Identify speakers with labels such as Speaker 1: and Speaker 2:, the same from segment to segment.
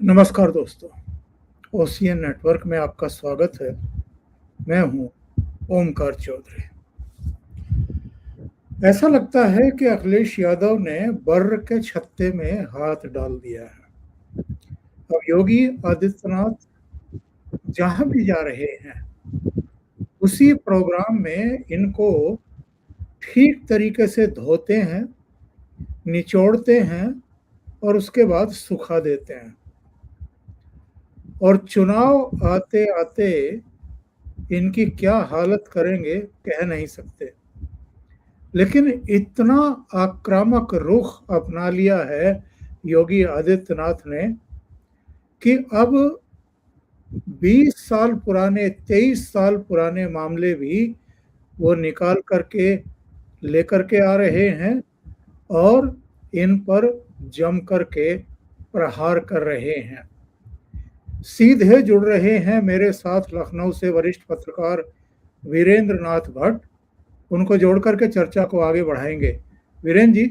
Speaker 1: नमस्कार दोस्तों, OCN network में आपका स्वागत है। मैं हूं ओमकार चौधरी। ऐसा लगता है कि अखिलेश यादव ने बर्र के छत्ते में हाथ डाल दिया है। अब योगी आदित्यनाथ जहां भी जा रहे हैं उसी प्रोग्राम में इनको ठीक तरीके से धोते हैं, निचोड़ते हैं और उसके बाद सुखा देते हैं। और चुनाव आते आते इनकी क्या हालत करेंगे कह नहीं सकते, लेकिन इतना आक्रामक रुख अपना लिया है योगी आदित्यनाथ ने कि अब 20 साल पुराने 23 साल पुराने मामले भी वो निकाल करके लेकर के आ रहे हैं और इन पर जम करके प्रहार कर रहे हैं। सीधे जुड़ रहे हैं मेरे साथ लखनऊ से वरिष्ठ पत्रकार वीरेंद्र नाथ भट्ट। उनको जोड़ करके चर्चा को आगे बढ़ाएंगे। वीरेंद्र जी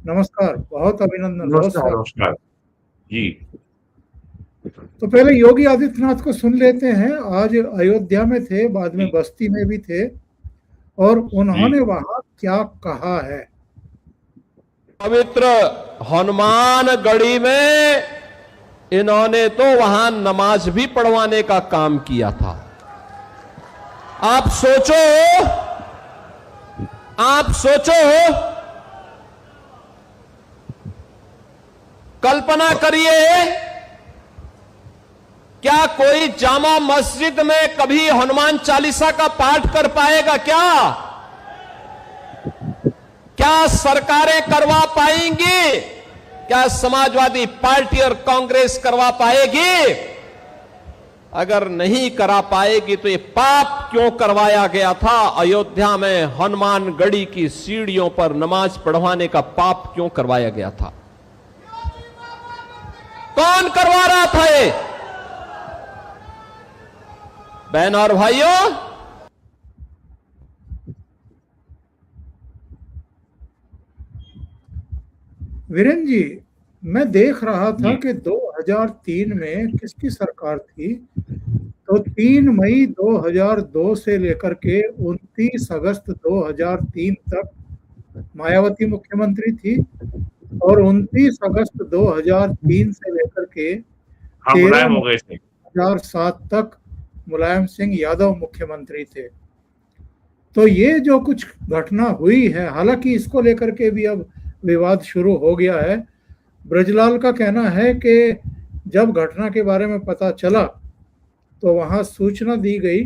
Speaker 1: नमस्कार, बहुत अभिनंदन।
Speaker 2: नमस्कार जी।
Speaker 1: तो पहले योगी आदित्यनाथ को सुन लेते हैं। आज अयोध्या में थे, बाद में बस्ती में भी थे और उन्होंने वहां क्या कहा है।
Speaker 3: पवित्र हनुमानगढ़ी में इन्होंने तो वहां नमाज भी पढ़वाने का काम किया था। आप सोचो, कल्पना करिए, क्या कोई जामा मस्जिद में कभी हनुमान चालीसा का पाठ कर पाएगा? क्या सरकारें करवा पाएंगी? क्या समाजवादी पार्टी और कांग्रेस करवा पाएगी? अगर नहीं करा पाएगी तो ये पाप क्यों करवाया गया था? अयोध्या में हनुमानगढ़ी की सीढ़ियों पर नमाज पढ़वाने का पाप क्यों करवाया गया था? कौन करवा रहा था ये? बहन और भाइयों,
Speaker 1: वीरेंद्र जी, मैं देख रहा था कि 2003 में किसकी सरकार थी, तो 3 मई 2002 से लेकर के 29 अगस्त 2003 तक मायावती मुख्यमंत्री थी और 29 अगस्त 2003 से लेकर के 2007 तक मुलायम सिंह यादव मुख्यमंत्री थे। तो ये जो कुछ घटना हुई है, हालांकि इसको लेकर के भी अब विवाद शुरू हो गया है। ब्रजलाल का कहना है कि जब घटना के बारे में पता चला तो वहां सूचना दी गई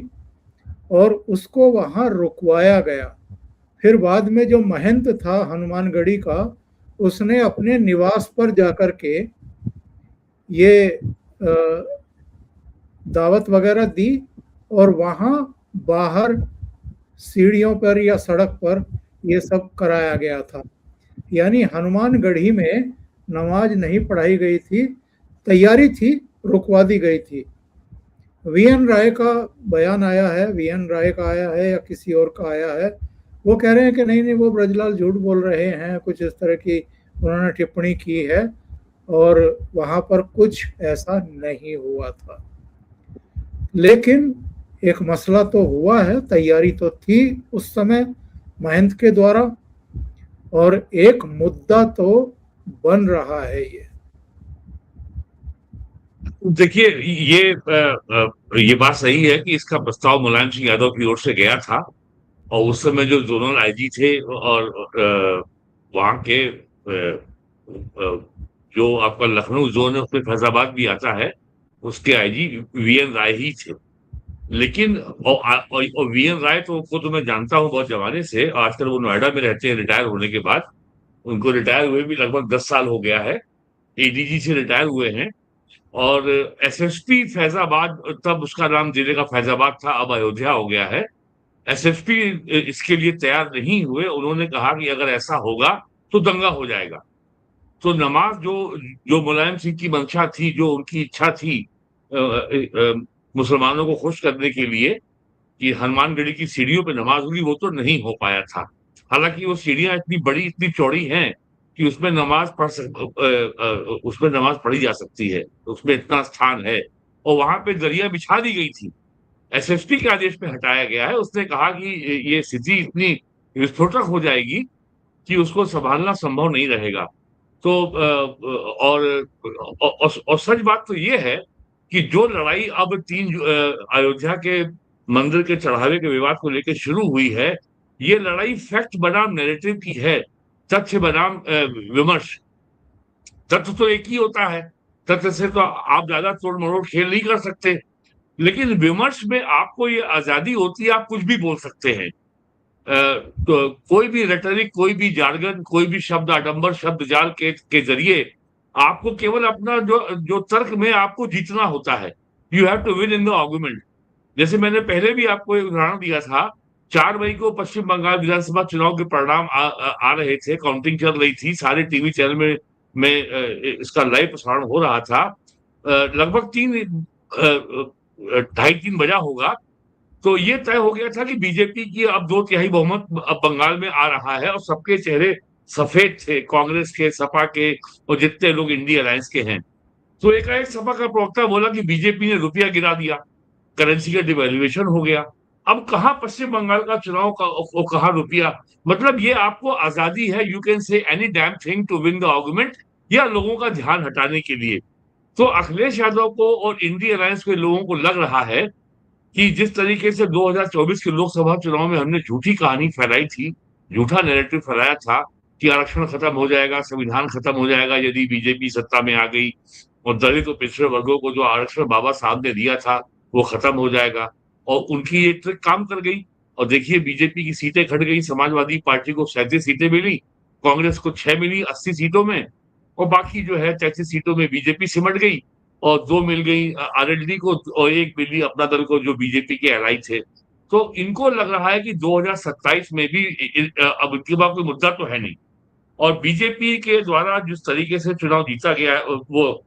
Speaker 1: और उसको वहां रुकवाया गया। फिर बाद में जो महंत था हनुमानगढ़ी का, उसने अपने निवास पर जाकर के ये दावत वगैरह दी और वहां बाहर सीढ़ियों पर या सड़क पर ये सब कराया गया था। यानी हनुमानगढ़ी में नमाज नहीं पढ़ाई गई थी, तैयारी थी, रुकवा दी गई थी। वीएन राय का बयान आया है, वीएन राय का आया है या किसी और का आया है, वो कह रहे हैं कि नहीं वो ब्रजलाल झूठ बोल रहे हैं, कुछ इस तरह की उन्होंने टिप्पणी की है और वहां पर कुछ ऐसा नहीं हुआ था। लेकिन एक मसला तो हुआ है, तैयारी तो थी उस समय महंत के द्वारा और एक मुद्दा तो बन रहा है। ये
Speaker 2: देखिए, ये बात सही है कि इसका प्रस्ताव मुलायम सिंह यादव की ओर से गया था और उस समय जो जोनल आईजी थे और वहां के जो आपका लखनऊ जोन है उसमें फैजाबाद भी आता है, उसके आईजी वीएन राय ही थे। लेकिन और वीएन राय को तो मैं जानता हूं बहुत जमाने से। आजकल वो नोएडा में रहते हैं रिटायर होने के बाद। उनको रिटायर हुए भी लगभग 10 साल हो गया है। एडीजी से रिटायर हुए हैं और एसएसपी फैजाबाद, तब उसका नाम जिले का फैजाबाद था, अब अयोध्या हो गया है। एसएसपी इसके लिए तैयार नहीं हुए। उन्होंने कहा कि अगर ऐसा होगा तो दंगा हो जाएगा। तो नमाज जो मुलायम सिंह की मंशा थी, जो उनकी इच्छा थी मुसलमानों को खुश करने के लिए कि हनुमानगढ़ी की सीढ़ियों पे नमाज होगी, वो तो नहीं हो पाया था। हालांकि वो सीढ़ियां इतनी बड़ी, इतनी चौड़ी हैं कि उसमें उसमें नमाज पढ़ी जा सकती है, उसमें इतना स्थान है, और वहां पे दरिया बिछा दी गई थी। एसएसपी के आदेश पे हटाया गया है। उसने कहा कि ये स्थिति इतनी विस्फोटक हो जाएगी कि उसको संभालना संभव नहीं रहेगा। तो और सच बात तो ये है कि जो लड़ाई अब अयोध्या के मंदिर के चढ़ावे के विवाद को लेकर शुरू हुई है, ये लड़ाई फैक्ट बनाम नैरेटिव की है, तथ्य बनाम विमर्श। तथ्य तो एक ही होता है, तथ्य से तो आप ज्यादा तोड़ मरोड़ खेल नहीं कर सकते, लेकिन विमर्श में आपको ये आजादी होती है, आप कुछ भी बोल सकते हैं। तो कोई भी रेटरिक, कोई भी जार्गन, कोई भी शब्द आडंबर, शब्द जाल के जरिए आपको केवल अपना जो जो तर्क में आपको जीतना होता है। You have to win in the argument. जैसे मैंने पहले भी आपको एक उदाहरण दिया था, 4 मई को पश्चिम बंगाल विधानसभा चुनाव के परिणाम आ रहे थे, काउंटिंग चल रही थी, सारे टीवी चैनल में इसका लाइव प्रसारण हो रहा था। लगभग 2:30-3 बजा होगा, तो ये तय हो गया था कि बीजेपी की अब 2/3 बहुमत अब बंगाल में आ रहा है, और सबके चेहरे सफेद थे, कांग्रेस के, सपा के, और जितने लोग इंडिया अलायंस के हैं। तो एकाएक सपा का प्रवक्ता बोला कि बीजेपी ने रुपया गिरा दिया, करेंसी का डिवैल्यूएशन हो गया। अब कहाँ पश्चिम बंगाल का चुनाव का कहाँ रुपया? मतलब ये आपको आजादी है, you can say any damn thing to win the argument, या लोगों का ध्यान हटाने के लिए। तो अखिलेश यादव को और इंडिया अलायंस के लोगों को लग रहा है कि जिस तरीके से 2024 के लोकसभा चुनाव में हमने झूठी कहानी फैलाई थी, झूठा नैरेटिव फैलाया था कि आरक्षण खत्म हो जाएगा, संविधान खत्म हो जाएगा यदि बीजेपी सत्ता में आ गई, और दलित और पिछड़े वर्गों को जो आरक्षण बाबा साहब ने दिया था वो खत्म हो जाएगा, और उनकी ये ट्रिक काम कर गई। और देखिए, बीजेपी की सीटें घट गई, समाजवादी पार्टी को 37 सीटें मिली, कांग्रेस को 6 मिली 80 सीटों में, और बाकी जो है 33 सीटों में बीजेपी सिमट गई, और 2 मिल गई आरएलडी को, और 1 मिली अपना दल को, जो बीजेपी के एलाई थे। तो इनको लग रहा है कि 2027 में भी अब इनके पास कोई मुद्दा तो है नहीं, और बीजेपी के द्वारा जिस तरीके से चुनाव जीता गया है, वो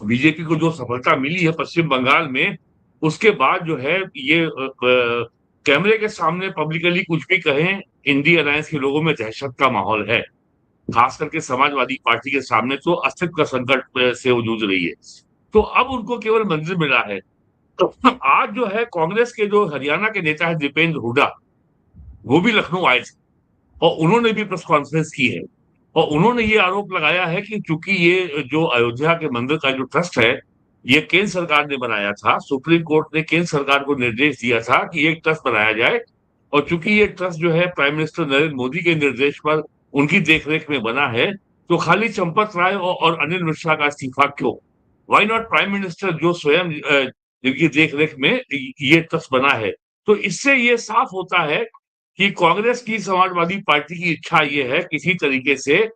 Speaker 2: बीजेपी को जो सफलता मिली है पश्चिम बंगाल में, उसके बाद जो है ये कैमरे के सामने पब्लिकली कुछ भी कहें, इंडिया अलायंस के लोगों में दहशत का माहौल है। खास करके समाजवादी पार्टी के सामने तो अस्तित्व का संकट से वो जूझ रही है। तो अब उनको केवल मंजिल मिला है। तो आज जो है कांग्रेस के जो हरियाणा के नेता है दीपेंद्र हुड्डा, वो भी लखनऊ आए थे, और उन्होंने भी प्रेस कॉन्फ्रेंस की है, और उन्होंने ये आरोप लगाया है कि चूंकि ये जो अयोध्या के मंदिर का जो ट्रस्ट है, ये केंद्र सरकार ने बनाया था, सुप्रीम कोर्ट ने केंद्र सरकार को निर्देश दिया था कि एक ट्रस्ट बनाया जाए, और चूंकि ये ट्रस्ट जो है प्राइम मिनिस्टर नरेंद्र मोदी के निर्देश पर उनकी देखरेख में बना है, तो खाली चंपत राय और अनिल मिश्रा का इस्तीफा क्यों? वाई नॉट प्राइम मिनिस्टर, जो स्वयं जिनकी देखरेख में ये ट्रस्ट बना है? तो इससे ये साफ होता है कि कांग्रेस की, समाजवादी पार्टी की इच्छा ये है किसी तरीके से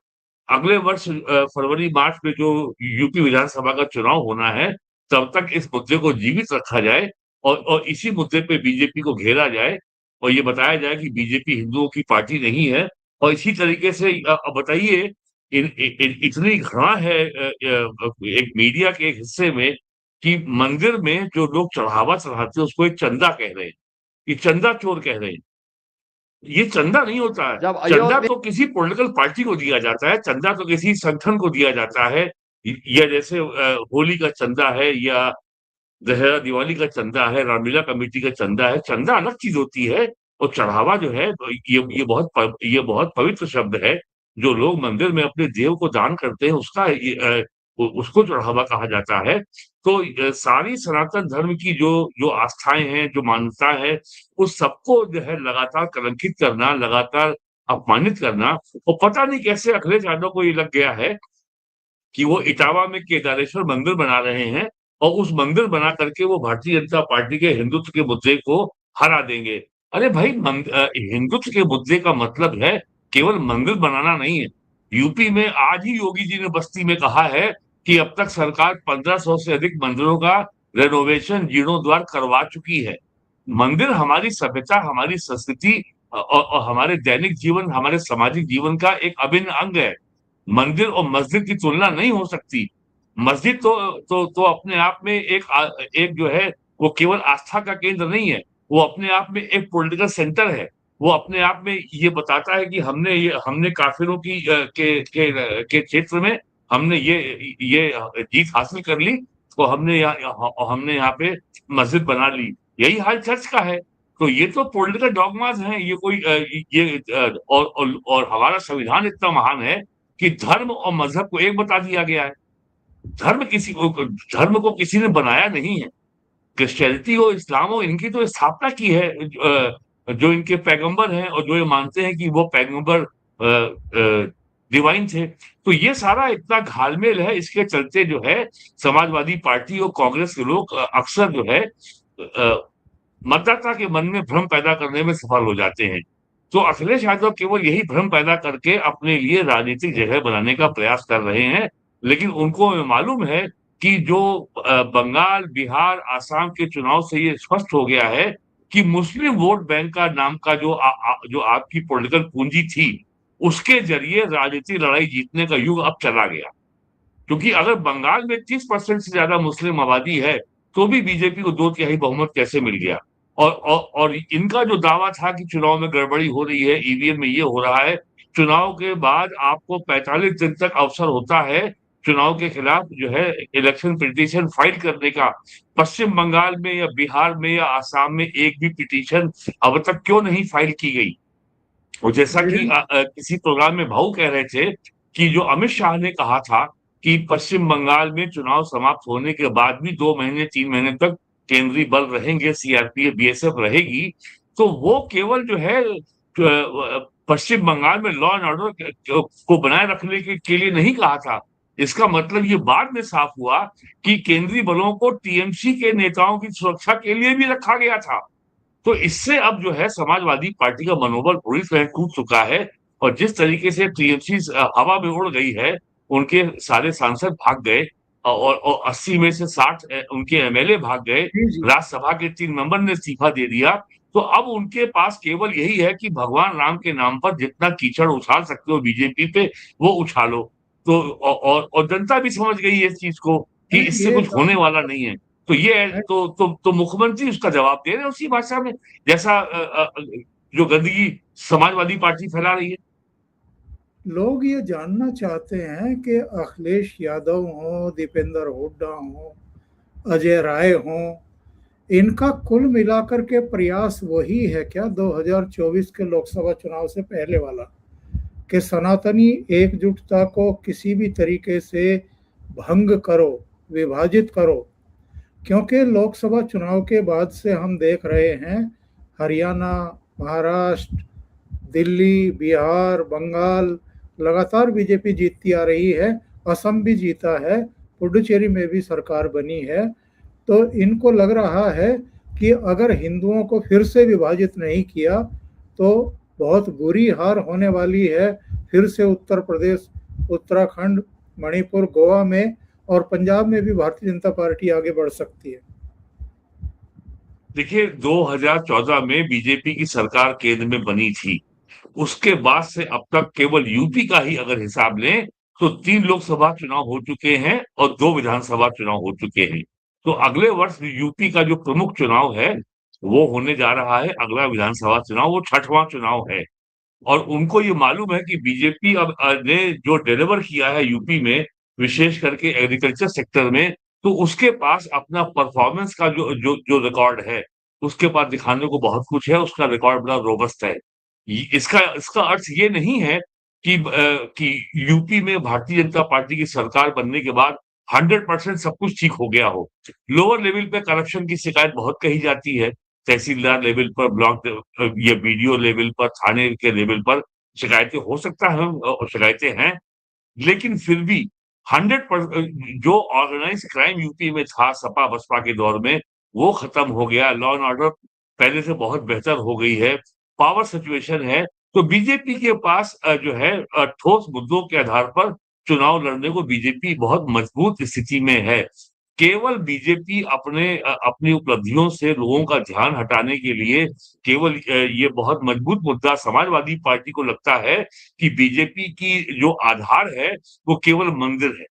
Speaker 2: अगले वर्ष फरवरी मार्च में जो यूपी विधानसभा का चुनाव होना है, तब तक इस मुद्दे को जीवित रखा जाए, और इसी मुद्दे पे बीजेपी को घेरा जाए, और ये बताया जाए कि बीजेपी हिंदुओं की पार्टी नहीं है। और इसी तरीके से बताइए, इतनी घृणा है एक मीडिया के एक हिस्से में कि मंदिर में जो लोग चढ़ावा चढ़ाते हैं उसको एक चंदा कह रहे हैं, ये चंदा चोर कह रहे हैं। ये चंदा नहीं होता है। चंदा तो किसी पॉलिटिकल पार्टी को दिया जाता है, चंदा तो किसी संगठन को दिया जाता है, या जैसे होली का चंदा है, या दशहरा दिवाली का चंदा है, रामलीला कमेटी का चंदा है। चंदा अलग चीज होती है, और चढ़ावा जो है ये बहुत पवित्र शब्द है। जो लोग मंदिर में अपने देव को दान करते हैं, उसको चढ़ावा कहा जाता है। तो सारी सनातन धर्म की जो जो आस्थाएं हैं, जो मान्यता है, उस सबको जो है लगातार कलंकित करना, लगातार अपमानित करना। और पता नहीं कैसे अखिलेश यादव को ये लग गया है कि वो इटावा में केदारेश्वर मंदिर बना रहे हैं, और उस मंदिर बना करके वो भारतीय जनता पार्टी के हिंदुत्व के मुद्दे को हरा देंगे। अरे भाई, हिंदुत्व के मुद्दे का मतलब है केवल मंदिर बनाना नहीं है। यूपी में आज ही योगी जी ने बस्ती में कहा है कि अब तक सरकार 1500 से अधिक मंदिरों का रेनोवेशन, जीर्णोद्धार करवा चुकी है। मंदिर हमारी सभ्यता, हमारी संस्कृति और हमारे दैनिक जीवन, हमारे सामाजिक जीवन का एक अभिन्न अंग है। मंदिर और मस्जिद की तुलना नहीं हो सकती। मस्जिद तो अपने आप में एक जो है वो केवल आस्था का केंद्र नहीं है, वो अपने आप में एक पॉलिटिकल सेंटर है। वो अपने आप में ये बताता है कि हमने काफिरों की के क्षेत्र में हमने ये जीत हासिल कर ली, तो हमने यहाँ पे मस्जिद बना ली। यही हाल चर्च का है। तो ये तो पॉलिटिकल डॉगमास हैं, ये कोई और हमारा संविधान इतना महान है कि धर्म और मजहब को एक बता दिया गया है। धर्म को किसी ने बनाया नहीं है। क्रिश्चियनिटी हो, इस्लाम हो, इनकी तो स्थापना की है जो इनके पैगंबर हैं और जो ये मानते हैं कि वो पैगंबर डिवाइन थे। तो ये सारा इतना घालमेल है, इसके चलते जो है समाजवादी पार्टी और कांग्रेस के लोग अक्सर जो है मतदाता के मन में भ्रम पैदा करने में सफल हो जाते हैं। तो अखिलेश यादव केवल यही भ्रम पैदा करके अपने लिए राजनीतिक जगह बनाने का प्रयास कर रहे हैं, लेकिन उनको मालूम है कि जो बंगाल, बिहार, आसाम के चुनाव से ये स्पष्ट हो गया है कि मुस्लिम वोट बैंक का नाम का जो आपकी पॉलिटिकल पूंजी थी, उसके जरिए राजनीतिक लड़ाई जीतने का युग अब चला गया। क्योंकि अगर बंगाल में 30% से ज्यादा मुस्लिम आबादी है, तो भी बीजेपी को 2/3 बहुमत कैसे मिल गया? और इनका जो दावा था कि चुनाव में गड़बड़ी हो रही है, ईवीएम में ये हो रहा है, चुनाव के बाद आपको 45 दिन तक अवसर होता है चुनाव के खिलाफ जो है इलेक्शन पिटीशन फाइल करने का। पश्चिम बंगाल में या बिहार में या आसाम में एक भी पिटीशन अब तक क्यों नहीं फाइल की गई? और जैसा कि किसी प्रोग्राम में भाऊ कह रहे थे कि जो अमित शाह ने कहा था कि पश्चिम बंगाल में चुनाव समाप्त होने के बाद भी 2 महीने 3 महीने तक केंद्रीय बल रहेंगे, सीआरपीएफ बीएसएफ रहेगी, तो वो केवल जो है पश्चिम बंगाल में लॉ एंड ऑर्डर को बनाए रखने के लिए नहीं कहा था। इसका मतलब ये बाद में साफ हुआ कि केंद्रीय बलों को टीएमसी के नेताओं की सुरक्षा के लिए भी रखा गया था। तो इससे अब जो है समाजवादी पार्टी का मनोबल पूरी तरह टूट चुका है, और जिस तरीके से टीएमसी हवा में उड़ गई है, उनके सारे सांसद भाग गए और 80 में से 60 उनके एमएलए भाग गए, राज्यसभा के 3 मेंबर ने इस्तीफा दे दिया। तो अब उनके पास केवल यही है कि भगवान राम के नाम पर जितना कीचड़ उछाल सकते हो बीजेपी पे, वो उछालो। तो और जनता भी समझ गई है इस चीज को कि इससे कुछ होने वाला नहीं है। तो ये तो मुख्यमंत्री उसका जवाब दे रहे हैं उसी भाषा में, जैसा जो गंदगी समाजवादी पार्टी फैला रही है।
Speaker 1: लोग ये जानना चाहते हैं कि अखिलेश यादव हो, दीपेंद्र हुड्डा हो, अजय राय हो, इनका कुल मिलाकर के प्रयास वही है क्या 2024 के लोकसभा चुनाव से पहले वाला, कि सनातनी एकजुटता को किसी भी तरीके से भंग करो, विभाजित करो? क्योंकि लोकसभा चुनाव के बाद से हम देख रहे हैं हरियाणा, महाराष्ट्र, दिल्ली, बिहार, बंगाल लगातार बीजेपी जीतती आ रही है, असम भी जीता है, पुडुचेरी में भी सरकार बनी है। तो इनको लग रहा है कि अगर हिंदुओं को फिर से विभाजित नहीं किया तो बहुत बुरी हार होने वाली है। फिर से उत्तर प्रदेश, उत्तराखंड, मणिपुर, गोवा में और पंजाब में भी भारतीय जनता पार्टी आगे बढ़ सकती है।
Speaker 2: देखिए, 2014 में बीजेपी की सरकार केंद्र में बनी थी। उसके बाद से अब तक केवल यूपी का ही अगर हिसाब लें तो 3 लोकसभा चुनाव हो चुके हैं और 2 विधानसभा चुनाव हो चुके हैं। तो अगले वर्ष यूपी का जो प्रमुख चुनाव है वो होने जा रहा है, अगला विधानसभा चुनाव, वो 6वां चुनाव है। और उनको ये मालूम है कि बीजेपी अब ने जो डिलीवर किया है यूपी में, विशेष करके एग्रीकल्चर सेक्टर में, तो उसके पास अपना परफॉर्मेंस का जो जो जो रिकॉर्ड है, उसके पास दिखाने को बहुत कुछ है, उसका रिकॉर्ड बड़ा रोबस्ट है। इसका इसका अर्थ ये नहीं है कि यूपी में भारतीय जनता पार्टी की सरकार बनने के बाद 100% सब कुछ ठीक हो गया हो। लोअर लेवल पे करप्शन की शिकायत बहुत कही जाती है, तहसीलदार लेवल पर, ब्लॉक या बीडीओ लेवल पर, थाने के लेवल पर शिकायतें हो सकता है और शिकायतें हैं, लेकिन फिर भी 100% जो ऑर्गेनाइज क्राइम यूपी में था सपा बसपा के दौर में, वो खत्म हो गया। लॉ एंड ऑर्डर पहले से बहुत बेहतर हो गई है, पावर सिचुएशन है। तो बीजेपी के पास जो है ठोस मुद्दों के आधार पर चुनाव लड़ने को बीजेपी बहुत मजबूत स्थिति में है। केवल बीजेपी अपनी उपलब्धियों से लोगों का ध्यान हटाने के लिए केवल ये बहुत मजबूत मुद्दा समाजवादी पार्टी को लगता है कि बीजेपी की जो आधार है वो केवल मंदिर है।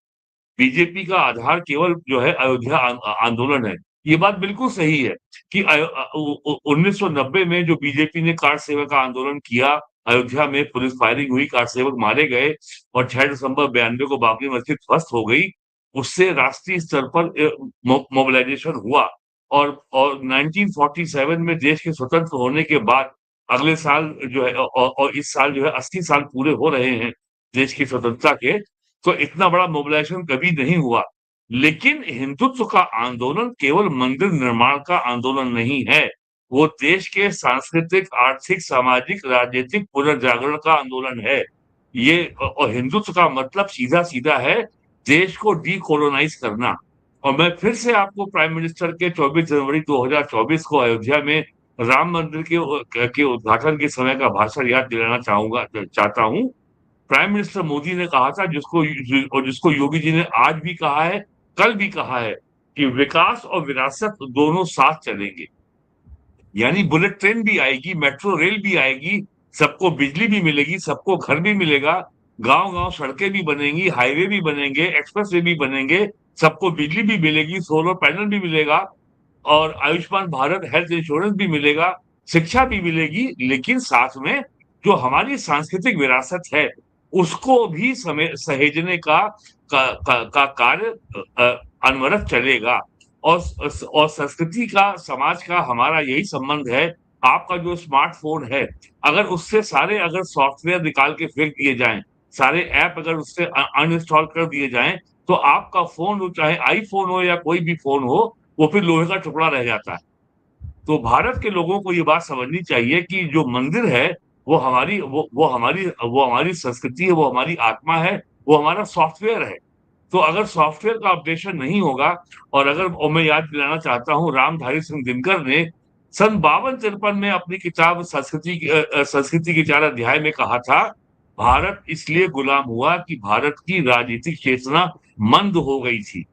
Speaker 2: बीजेपी का आधार केवल जो है अयोध्या आंदोलन है। ये बात बिल्कुल सही है कि 1990 में जो बीजेपी ने कार सेवक का आंदोलन किया, अयोध्या में पुलिस फायरिंग हुई, कार सेवक मारे गए और 6 दिसंबर 92 को बाबरी मस्जिद ध्वस्त हो गई। उससे राष्ट्रीय स्तर पर मोबिलाइजेशन हुआ और 1947 में देश के स्वतंत्र होने के बाद अगले साल जो है और इस साल जो है 80 साल पूरे हो रहे हैं देश की स्वतंत्रता के, तो इतना बड़ा मोबिलाइजेशन कभी नहीं हुआ। लेकिन हिंदुत्व का आंदोलन केवल मंदिर निर्माण का आंदोलन नहीं है, वो देश के सांस्कृतिक, आर्थिक, सामाजिक, राजनीतिक पुनर्जागरण का आंदोलन है। ये और हिंदुत्व का मतलब सीधा-सीधा है देश को डीकोलोनाइज करना। और मैं फिर से आपको प्राइम मिनिस्टर के 24 जनवरी 2024 को अयोध्या में राम मंदिर के उद्घाटन के समय का भाषण याद दिलाना चाहता हूँ। प्राइम मिनिस्टर मोदी ने कहा था जिसको योगी जी ने आज भी कहा है, कल भी कहा है कि विकास और विरासत दोनों साथ चलेंगे। यानी बुलेट ट्रेन भी आएगी, मेट्रो रेल भी आएगी, सबको बिजली भी मिलेगी, सबको घर भी मिलेगा, गांव-गांव सड़कें भी बनेंगी, हाईवे भी बनेंगे, एक्सप्रेस वे भी बनेंगे, सबको बिजली भी मिलेगी, सोलर पैनल भी मिलेगा और आयुष्मान भारत हेल्थ इंश्योरेंस भी मिलेगा, शिक्षा भी मिलेगी। लेकिन साथ में जो हमारी सांस्कृतिक विरासत है उसको भी सहेजने का कार्य अनवरत चलेगा। और संस्कृति का, समाज का हमारा यही संबंध है। आपका जो स्मार्टफोन है, अगर उससे सारे अगर सॉफ्टवेयर निकाल के फेंक दिए जाएं, सारे ऐप अगर उससे अनइंस्टॉल कर दिए जाएं, तो आपका फोन, वो चाहे आईफोन हो या कोई भी फोन हो, वो फिर लोहे का टुकड़ा रह जाता है। तो भारत के लोगों को ये बात समझनी चाहिए कि जो मंदिर है वो हमारी संस्कृति है, वो हमारी आत्मा है, वो हमारा सॉफ्टवेयर है। तो अगर सॉफ्टवेयर का अपडेशन नहीं होगा और मैं याद दिलाना चाहता हूँ, रामधारी सिंह दिनकर ने सन 52-53 में अपनी किताब संस्कृति के 4 अध्याय में कहा था, भारत इसलिए गुलाम हुआ कि भारत की राजनीतिक चेतना मंद हो गई थी।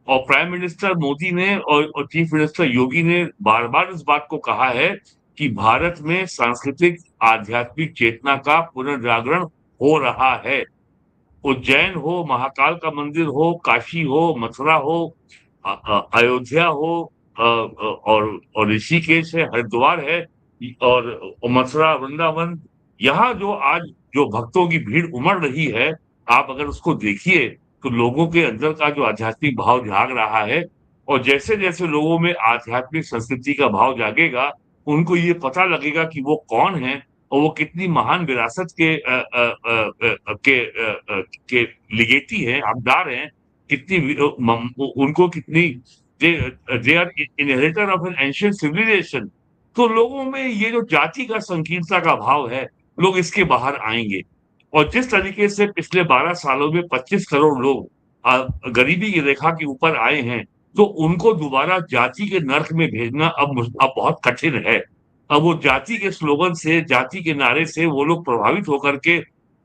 Speaker 2: और प्राइम मिनिस्टर मोदी ने और चीफ मिनिस्टर योगी ने बार-बार इस बात को कहा है कि भारत में सांस्कृतिक, आध्यात्मिक चेतना का पुनर्जागरण हो रहा है। उज्जैन हो, महाकाल का मंदिर हो, काशी हो, मथुरा हो, अयोध्या हो, और ऋषिकेश है, हरिद्वार है और मथुरा, वृंदावन, यहाँ जो आज जो भक्तों की भीड़ उमड़ रही है, आप अगर उसको देखिए तो लोगों के अंदर का जो आध्यात्मिक भाव जाग रहा है। और जैसे-जैसे लोगों में आध्यात्मिक संस्कृति का भाव जागेगा, उनको ये पता लगेगा कि वो कौन है और वो कितनी महान विरासत के लिगेटी हैं, हकदार हैं, उनको कितनी they are inheritor of an ancient civilisation. तो लोगों में ये जो जाति का संकीर्णता का भाव है, लोग इसके बाहर आएंगे। और जिस तरीके से पिछले 12 सालों में 25 करोड़ लोग गरीबी की रेखा के ऊपर आए हैं, तो उनको दोबारा जाति के नर्क में भेजना अब बहुत कठिन है। अब वो जाति के स्लोगन से, जाति के नारे से वो लोग प्रभावित होकर के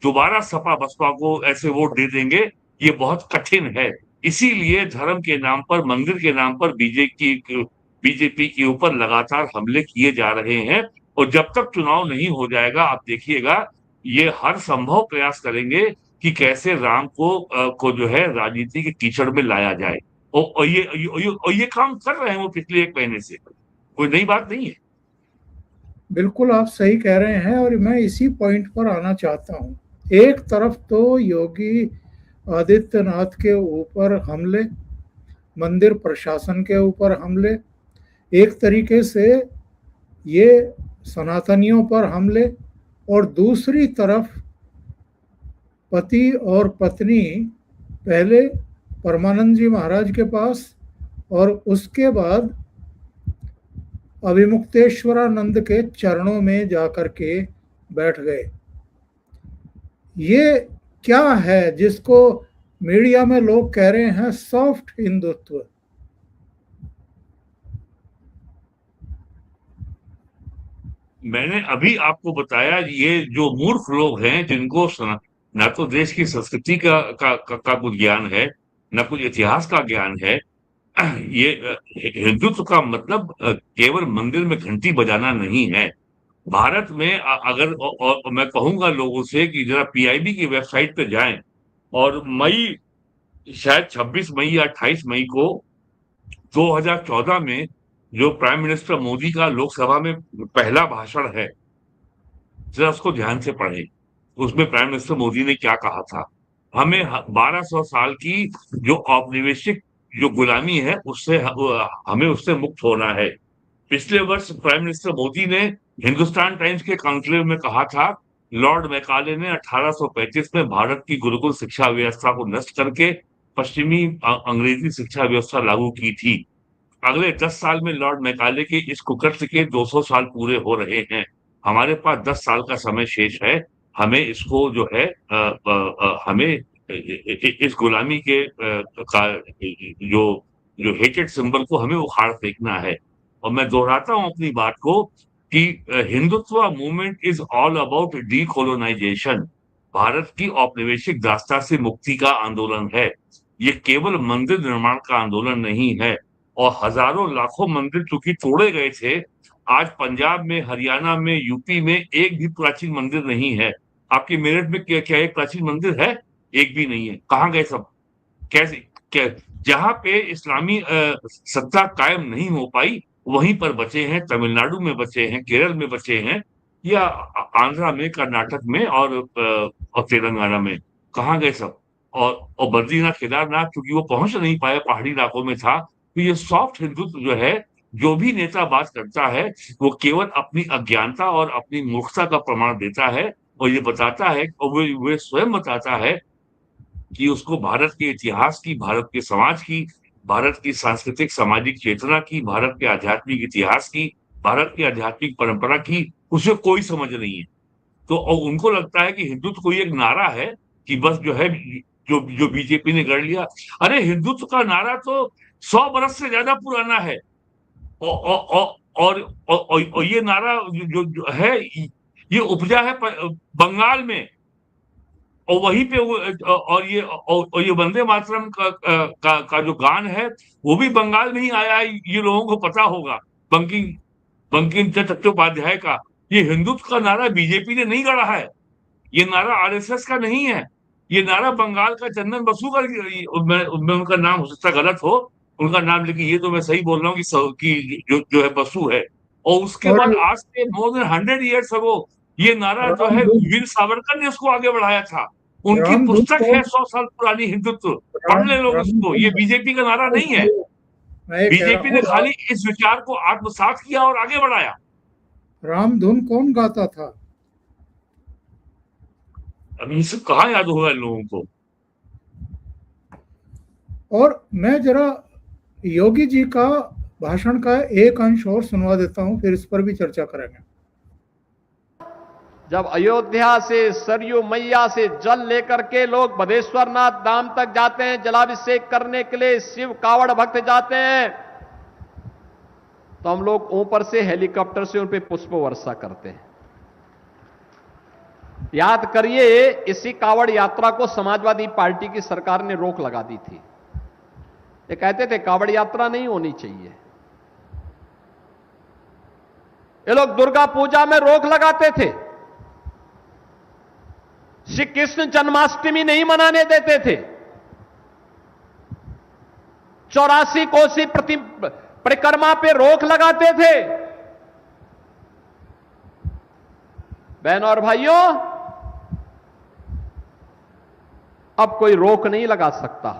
Speaker 2: दोबारा सपा बसपा को ऐसे वोट दे देंगे, ये बहुत कठिन है। इसीलिए धर्म के नाम पर, मंदिर के नाम पर बीजेपी के ऊपर लगातार हमले किए जा रहे हैं। और जब तक चुनाव नहीं हो जाएगा, आप देखिएगा, ये हर संभव प्रयास करेंगे कि कैसे राम को जो है राजनीति के कीचड़ में लाया जाए। और ये काम कर रहे हैं वो पिछले 1 महीने से, कोई नई बात नहीं है।
Speaker 1: बिल्कुल आप सही कह रहे हैं और मैं इसी पॉइंट पर आना चाहता हूँ। एक तरफ तो योगी आदित्यनाथ के ऊपर हमले, मंदिर प्रशासन के ऊपर हमले, एक तरीके से ये सनातनियों पर हमले, और दूसरी तरफ पति और पत्नी पहले परमानंद जी महाराज के पास और उसके बाद अभिमुक्तेश्वरानंद के चरणों में जाकर के बैठ गए। ये क्या है जिसको मीडिया में लोग कह रहे हैं सॉफ्ट हिंदुत्व?
Speaker 2: मैंने अभी आपको बताया, ये जो मूर्ख लोग हैं जिनको ना तो देश की संस्कृति का कुछ ज्ञान है, ना कुछ इतिहास का ज्ञान है। ये हिंदुत्व का मतलब केवल मंदिर में घंटी बजाना नहीं है। भारत में अगर और मैं कहूंगा लोगों से कि जरा पीआईबी की वेबसाइट पे जाएं और शायद 26 मई या 28 मई को 2014 में जो प्राइम मिनिस्टर मोदी का लोकसभा में पहला भाषण है, जरा उसको ध्यान से पढ़ें। उसमें प्राइम मिनिस्टर मोदी ने क्या कहा था? हमें 1200 साल की जो औपनिवेशिक जो गुलामी है उससे हमें उससे मुक्त होना है। पिछले वर्ष प्राइम मिनिस्टर मोदी ने हिंदुस्तान टाइम्स के कॉन्क्लेव में कहा था, लॉर्ड मैकाले ने 1835 में भारत की गुरुकुल शिक्षा व्यवस्था को नष्ट करके पश्चिमी अंग्रेजी शिक्षा व्यवस्था लागू की थी। अगले 10 साल में लॉर्ड मैकाले के इस कुकृत्य के 200 साल पूरे हो रहे हैं। हमारे पास 10 साल का समय शेष है। हमें इसको जो है हमें इस गुलामी के का जो जो हेटेड सिंबल को हमें उखाड़ फेंकना है। और मैं दोहराता हूं अपनी बात को कि Hindutva movement is all about decolonisation. Bharat की औपनिवेशिक दास्ता से मुक्ति का आंदोलन है। ये केवल मंदिर निर्माण का आंदोलन नहीं है। और हजारों लाखों मंदिर चूंकि तोड़े गए थे, आज पंजाब में, हरियाणा में, यूपी में एक भी प्राचीन मंदिर नहीं है। आपके मेरठ में क्या एक प्राचीन मंदिर है? एक भी नहीं है। कहाँ गए सब? कैसे? क्या जहां पे इस्लामी सत्ता कायम नहीं हो पाई वहीं पर बचे हैं। तमिलनाडु में बचे हैं, केरल में बचे हैं, या आंध्रा में, कर्नाटक में और तेलंगाना में। कहाँ गए सब? और बद्रीनाथ, केदारनाथ क्योंकि वो पहुंच नहीं पाया, पहाड़ी इलाकों में था। तो ये सॉफ्ट हिंदुत्व जो है, जो भी नेता बात करता है, वो केवल अपनी अज्ञानता और अपनी मूर्खता का प्रमाण देता है। और ये बताता है, और वो स्वयं बताता है कि उसको भारत के इतिहास की, भारत के समाज की, भारत की सांस्कृतिक सामाजिक चेतना की, भारत के आध्यात्मिक इतिहास की, भारत की आध्यात्मिक परंपरा की उसे कोई समझ नहीं है। तो और उनको लगता है कि हिंदुत्व कोई एक नारा है कि बस जो है, जो बीजेपी ने गढ़ लिया। अरे हिंदुत्व का नारा तो 100 बरस से ज्यादा पुराना है। और ये नारा जो है, ये उपजा है बंगाल में। और वहीं पे और ये वंदे मातरम का जो गान है, वो भी बंगाल में ही आया है। ये लोगों को पता होगा, बंकिम बंकिम चट्टोपाध्याय का। ये हिंदुत्व का नारा बीजेपी ने नहीं गढ़ा है। ये नारा आरएसएस का नहीं है। ये नारा बंगाल का चंदन बसु का। मैं उनका नाम हो सकता गलत हो, उनका नाम, लेकिन ये तो मैं सही बोल रहा हूँ कि जो है बसु है। और उसके
Speaker 1: और
Speaker 2: बाद आज से मोर देन 100 ईयर्स अगो ये नारा जो है,
Speaker 1: रामधुन
Speaker 2: वीर सावरकर ने उसको आगे बढ़ाया था। उनकी
Speaker 1: रामधुन
Speaker 2: पुस्तक है
Speaker 1: कौन
Speaker 2: 100 साल पुरानी हिंदुत्व। पढ़
Speaker 1: राम
Speaker 2: ले लोग उसको।
Speaker 1: रामधुन
Speaker 2: ये बीजेपी का नारा नहीं है।
Speaker 1: मैं ये कह रहा
Speaker 2: बीजेपी
Speaker 1: हूँ,
Speaker 2: ने खाली इस विचार को आत्मसात किया और आगे बढ़ाया।
Speaker 1: रामधुन कौन गाता था?
Speaker 2: अभी ये सब कहाँ याद होगा इन लोगों को?
Speaker 1: और मैं जरा योगी जी का भाषण का एक अंश और सुनवा देता हूं, फिर इस पर भी चर्चा करेंगे।
Speaker 3: जब अयोध्या से सरयू मैया से जल लेकर के लोग बदेश्वरनाथ धाम तक जाते हैं जलाभिषेक करने के लिए, शिव कावड़ भक्त जाते हैं, तो हम लोग ऊपर से हेलीकॉप्टर से उन पे पुष्प वर्षा करते हैं। याद करिए, इसी कावड़ यात्रा को समाजवादी पार्टी की सरकार ने रोक लगा दी थी। ये कहते थे कावड़ यात्रा नहीं होनी चाहिए। ये लोग दुर्गा पूजा में रोक लगाते थे, श्री कृष्ण जन्माष्टमी नहीं मनाने देते थे, 84 कोसी परिक्रमा पे रोक लगाते थे। बहनों और भाइयों, अब कोई रोक नहीं लगा सकता।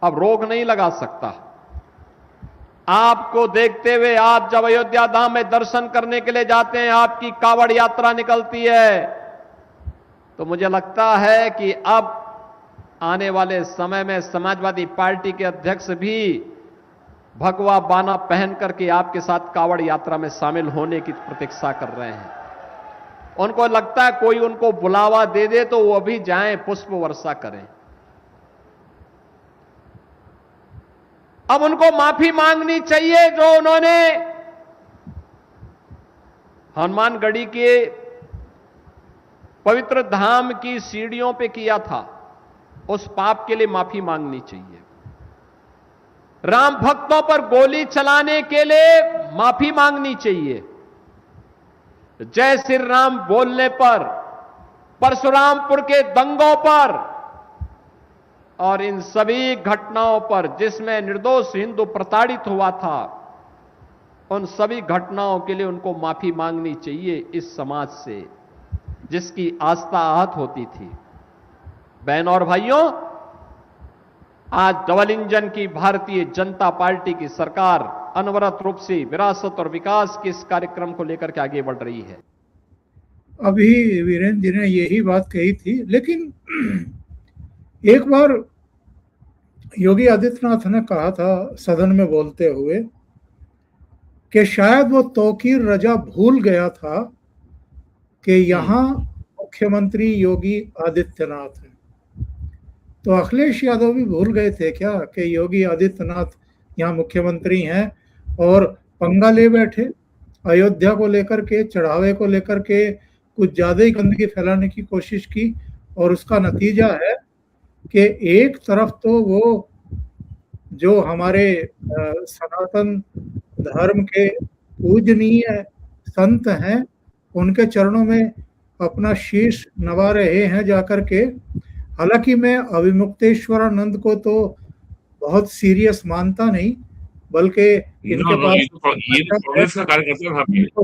Speaker 3: अब रोक नहीं लगा सकता। आपको देखते हुए आप जब अयोध्या धाम में दर्शन करने के लिए जाते हैं, आपकी कावड़ यात्रा निकलती है, तो मुझे लगता है कि अब आने वाले समय में समाजवादी पार्टी के अध्यक्ष भी भगवा बाना पहन करके आपके साथ कावड़ यात्रा में शामिल होने की प्रतीक्षा कर रहे हैं। उनको लगता है कोई उनको बुलावा दे दे तो वो भी जाएं, पुष्प वर्षा करें। अब उनको माफी मांगनी चाहिए जो उन्होंने हनुमानगढ़ी के पवित्र धाम की सीढ़ियों पे किया था। उस पाप के लिए माफी मांगनी चाहिए। राम भक्तों पर गोली चलाने के लिए माफी मांगनी चाहिए। जय श्री राम बोलने पर, परशुरामपुर के दंगों पर और इन सभी घटनाओं पर जिसमें निर्दोष हिंदू प्रताड़ित हुआ था, उन सभी घटनाओं के लिए उनको माफी मांगनी चाहिए इस समाज से जिसकी आस्था आहत होती थी। बहनों और भाइयों, आज डबल इंजन की भारतीय जनता पार्टी की सरकार अनवरत रूप से विरासत और विकास के इस कार्यक्रम को लेकर के आगे बढ़ रही है।
Speaker 1: अभी वीरेंद्र जी ने यही बात कही थी, लेकिन एक बार योगी आदित्यनाथ ने कहा था सदन में बोलते हुए कि शायद वो तौकीर रजा भूल गया था कि यहाँ मुख्यमंत्री योगी आदित्यनाथ हैं। तो अखिलेश यादव भी भूल गए थे क्या कि योगी आदित्यनाथ यहाँ मुख्यमंत्री हैं और पंगा ले बैठे अयोध्या को लेकर के, चढ़ावे को लेकर के कुछ ज्यादा ही गंदगी फैलाने की कोशिश की, और उसका नतीजा है कि एक तरफ तो वो जो हमारे सनातन धर्म के पूजनीय संत हैं उनके चरणों में अपना शीश नवा रहे हैं जाकर के। हालांकि मैं अविमुक्तेश्वरानंद को तो बहुत सीरियस मानता नहीं, बल्कि इनके पास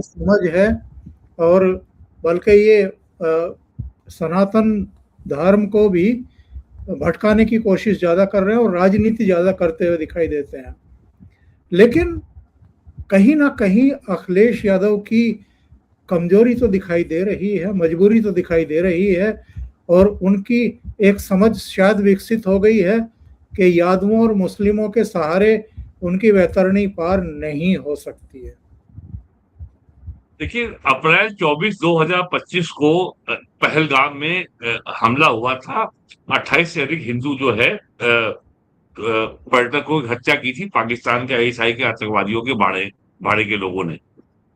Speaker 1: समझ है, और बल्कि ये सनातन धर्म को भी भटकाने की कोशिश ज्यादा कर रहे हैं और राजनीति ज्यादा करते हुए दिखाई देते हैं। लेकिन कहीं ना कहीं अखिलेश यादव की कमजोरी तो दिखाई दे रही है, मजबूरी तो दिखाई दे रही है, और उनकी एक समझ शायद विकसित हो गई है कि यादवों और मुस्लिमों के सहारे उनकी वैतरणी पार नहीं हो सकती है।
Speaker 2: देखिए, अप्रैल 24, 2025 को पहलगाम में हमला हुआ था। 28 से अधिक हिंदू जो है पर्यटकों की हत्या की थी पाकिस्तान के आईएसआई के आतंकवादियों के बाड़े के लोगों ने।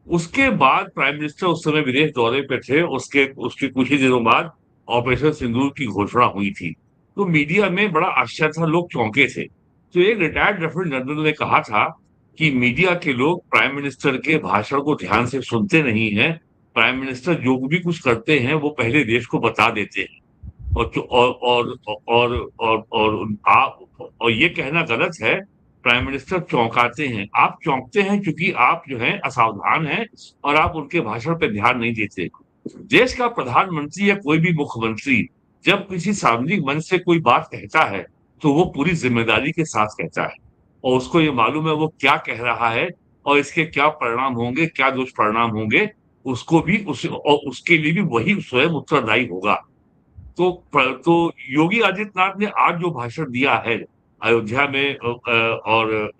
Speaker 2: उसके बाद प्राइम मिनिस्टर उस समय विदेश दौरे पे थे। उसके कुछ ही दिनों बाद ऑपरेशन सिंदूर की घोषणा हुई थी। तो मीडिया में बड़ा आश्चर्य था, लोग चौंके थे। तो एक रिटायर्ड लेफ्टिनेंट जनरल ने कहा था कि मीडिया के लोग प्राइम मिनिस्टर के भाषण को ध्यान से सुनते नहीं हैं। प्राइम मिनिस्टर जो भी कुछ करते हैं वो पहले देश को बता देते हैं, और ये कहना गलत है। प्राइम मिनिस्टर चौंकाते हैं। आप चौंकते हैं क्योंकि आप जो है असावधान हैं और आप उनके भाषण पे ध्यान नहीं देते। देश का प्रधानमंत्री या कोई भी मुख्यमंत्री जब किसी सार्वजनिक मंच से कोई बात कहता है तो वो पूरी जिम्मेदारी के साथ कहता है, और उसको ये मालूम है वो क्या कह रहा है और इसके क्या परिणाम होंगे, क्या दुष्परिणाम होंगे, उसको भी और उसके लिए भी वही स्वयं उत्तरदायी होगा। तो योगी आदित्यनाथ ने आज जो भाषण दिया है अयोध्या में और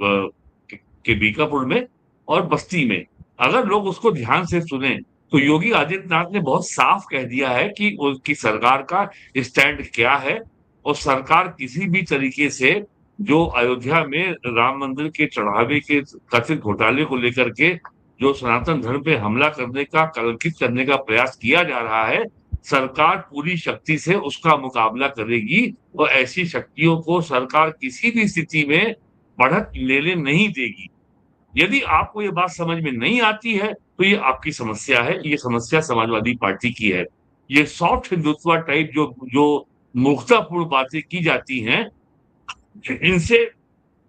Speaker 2: के बीकापुर में और बस्ती में, अगर लोग उसको ध्यान से सुने तो योगी आदित्यनाथ ने बहुत साफ कह दिया है कि उनकी सरकार का स्टैंड क्या है, और सरकार किसी भी तरीके से जो अयोध्या में राम मंदिर के चढ़ावे के कथित घोटाले को लेकर के जो सनातन धर्म पे हमला करने का, कलंकित करने का प्रयास किया जा रहा है, सरकार पूरी शक्ति से उसका मुकाबला करेगी और ऐसी शक्तियों को सरकार किसी भी स्थिति में बढ़त लेने नहीं देगी। यदि आपको ये बात समझ में नहीं आती है तो ये आपकी समस्या है, ये समस्या समाजवादी पार्टी की है। ये सॉफ्ट हिंदुत्व टाइप जो मूर्खतापूर्ण बातें की जाती हैं, इनसे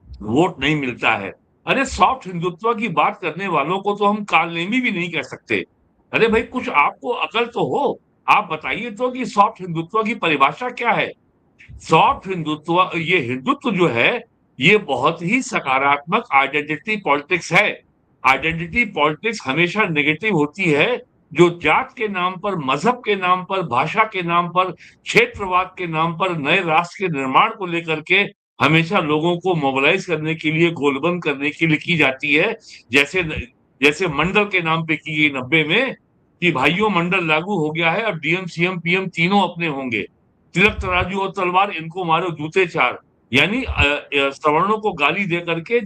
Speaker 2: वोट नहीं मिलता है। अरे सॉफ्ट हिंदुत्व की बात करने वालों को तो हम कालनेमी भी नहीं कह सकते। अरे भाई, कुछ आपको अकल तो हो, आप बताइए तो कि सॉफ्ट हिंदुत्व की परिभाषा क्या है। सॉफ्ट हिंदुत्व, ये हिंदुत्व जो है ये बहुत ही सकारात्मक आइडेंटिटी पॉलिटिक्स है। आइडेंटिटी पॉलिटिक्स हमेशा नेगेटिव होती है, जो जात के नाम पर, मजहब के नाम पर, भाषा के नाम पर, क्षेत्रवाद के नाम पर, नए राष्ट्र के निर्माण को लेकर के हमेशा लोगों को मोबिलाइज करने के लिए, गोलबंद करने के लिए की जाती है। जैसे मंडल के नाम पे की गई 90 में कि भाइयों मंडल लागू हो गया है, अब डीएम सीएम पीएम तीनों अपने होंगे, तिलक तराजू और तलवार, इनको मारो जूते चार। यानी सवर्णों को गाली दे करके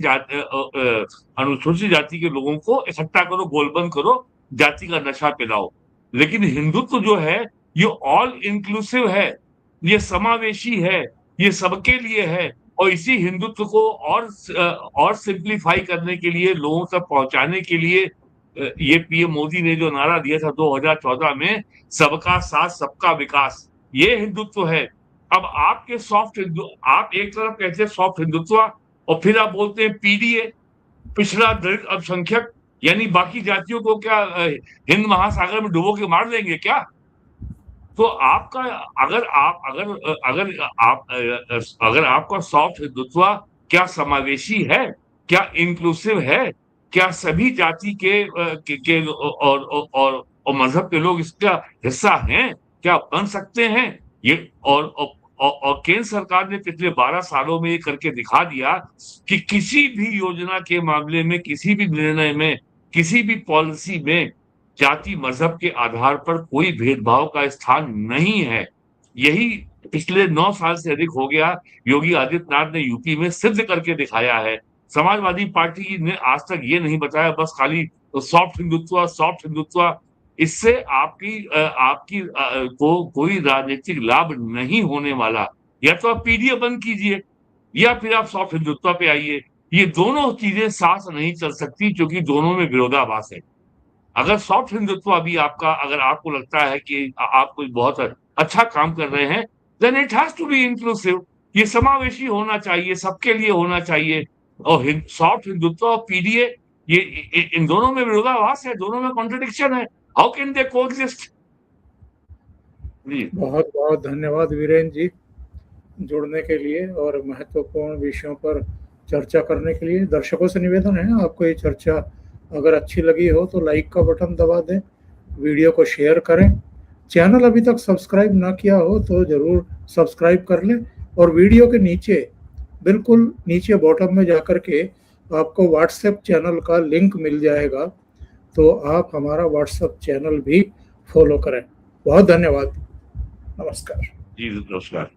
Speaker 2: अनुसूचित जाति के लोगों को इकट्ठा करो, गोलबंद करो, जाति का नशा पिलाओ। लेकिन हिंदुत्व जो है ये ऑल इंक्लूसिव है, ये समावेशी है, ये सबके लिए है। और इसी हिंदुत्व को और सिंप्लीफाई करने के लिए, लोगों तक पहुंचाने के लिए ये पीएम मोदी ने जो नारा दिया था 2014 में, सबका साथ सबका विकास, ये हिंदुत्व है। अब आपके आप एक तरफ कहते हैं सॉफ्ट हिंदुत्व और फिर आप बोलते हैं पीडीए, पिछड़ा दलित अल्पसंख्यक, यानी बाकी जातियों को क्या हिंद महासागर में डुबो के मार देंगे क्या? तो आपका अगर आपका सॉफ्ट हिंदुत्व क्या समावेशी है, क्या इंक्लूसिव है, क्या सभी जाति के और मजहब के लोग इसका हिस्सा हैं, क्या बन सकते हैं ये? और केंद्र सरकार ने पिछले 12 सालों में ये करके दिखा दिया कि किसी भी योजना के मामले में, किसी भी निर्णय में, किसी भी पॉलिसी में जाति मजहब के आधार पर कोई भेदभाव का स्थान नहीं है। यही पिछले 9 साल से अधिक हो गया योगी आदित्यनाथ ने यूपी में सिद्ध करके दिखाया है। समाजवादी पार्टी ने आज तक ये नहीं बताया बस खाली सॉफ्ट हिंदुत्व। इससे आपकी को कोई राजनीतिक लाभ नहीं होने वाला। या तो आप पीडीए बंद कीजिए या फिर आप सॉफ्ट हिंदुत्व पे आइए। ये दोनों चीजें साथ नहीं चल सकती क्योंकि दोनों में विरोधाभास है। अगर सॉफ्ट हिंदुत्व अभी अगर आपको लगता है कि आप कोई बहुत अच्छा काम कर रहे हैं, then it has to be inclusive. ये समावेशी होना चाहिए, सबके लिए होना चाहिए। और सॉफ्ट हिंदुत्व और पीडीए ये इन दोनों में विरोधाभास है, दोनों में कॉन्ट्रडिक्शन है। How can they coexist?
Speaker 1: बहुत बहुत धन्यवाद वीरेंद्र जी जुड़ने के लिए और महत्वपूर्ण विषयों पर चर्चा करने के लिए। दर्शकों से निवेदन है, आपको ये चर्चा अगर अच्छी लगी हो तो लाइक का बटन दबा दें, वीडियो को शेयर करें। चैनल अभी तक सब्सक्राइब ना किया हो तो ज़रूर सब्सक्राइब कर लें और वीडियो के नीचे बिल्कुल नीचे बॉटम में जाकर के आपको व्हाट्सएप चैनल का लिंक मिल जाएगा, तो आप हमारा व्हाट्सएप चैनल भी फॉलो करें। बहुत धन्यवाद। नमस्कार।
Speaker 2: जी नमस्कार।